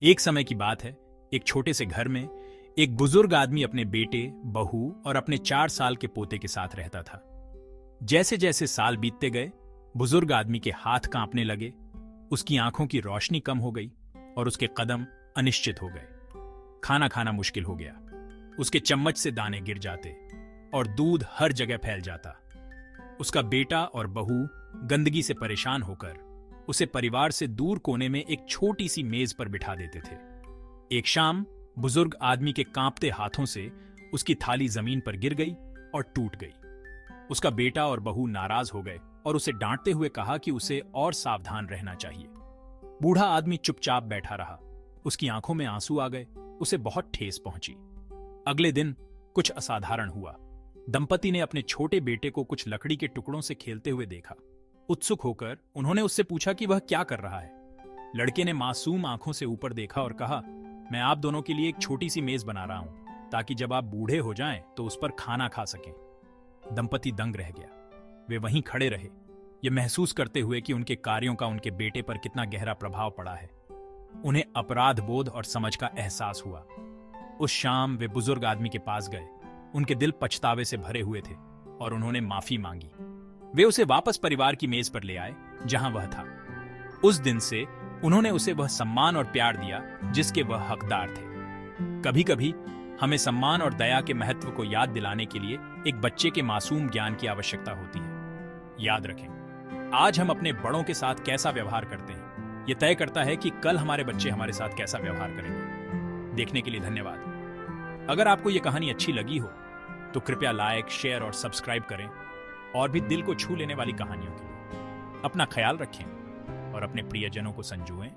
एक समय की बात है। एक छोटे से घर में एक बुजुर्ग आदमी अपने बेटे, बहू और अपने 4 साल के पोते के साथ रहता था। जैसे जैसे साल बीतते गए, बुजुर्ग आदमी के हाथ कांपने लगे, उसकी आंखों की रोशनी कम हो गई और उसके कदम अनिश्चित हो गए। खाना खाना मुश्किल हो गया, उसके चम्मच से दाने गिर जाते और दूध हर जगह फैल जाता। उसका बेटा और बहू गंदगी से परेशान होकर उसे परिवार से दूर कोने में एक छोटी सी मेज पर बिठा देते थे। एक शाम बुजुर्ग आदमी के कांपते हाथों से उसकी थाली जमीन पर गिर गई और टूट गई। उसका बेटा और बहू नाराज हो गए और उसे डांटते हुए कहा कि उसे और सावधान रहना चाहिए। बूढ़ा आदमी चुपचाप बैठा रहा, उसकी आंखों में आंसू आ गए, उसे बहुत ठेस पहुंची। अगले दिन कुछ असाधारण हुआ। दंपति ने अपने छोटे बेटे को कुछ लकड़ी के टुकड़ों से खेलते हुए देखा। उत्सुक होकर उन्होंने उससे पूछा कि वह क्या कर रहा है। लड़के ने मासूम आंखों से ऊपर देखा और कहा, मैं आप दोनों के लिए एक छोटी सी मेज बना रहा हूं ताकि जब आप बूढ़े हो जाएं तो उस पर खाना खा सकें। दंपति दंग रह गया। वे वहीं खड़े रहे, ये महसूस करते हुए कि उनके कार्यों का उनके बेटे पर कितना गहरा प्रभाव पड़ा है। उन्हें अपराध बोध और समझ का एहसास हुआ। उस शाम वे बुजुर्ग आदमी के पास गए। उनके दिल पछतावे से भरे हुए थे और उन्होंने माफी मांगी। वे उसे वापस परिवार की मेज पर ले आए जहां वह था। उस दिन से उन्होंने उसे वह सम्मान और प्यार दिया जिसके वह हकदार थे। कभी कभी हमें सम्मान और दया के महत्व को याद दिलाने के लिए एक बच्चे के मासूम ज्ञान की आवश्यकता होती है। याद रखें, आज हम अपने बड़ों के साथ कैसा व्यवहार करते हैं, यह तय करता है कि कल हमारे बच्चे हमारे साथ कैसा व्यवहार करेंगे। देखने के लिए धन्यवाद। अगर आपको यह कहानी अच्छी लगी हो तो कृपया लाइक, शेयर और सब्सक्राइब करें और भी दिल को छू लेने वाली कहानियों के लिए। अपना ख्याल रखें और अपने प्रियजनों को संजोएं।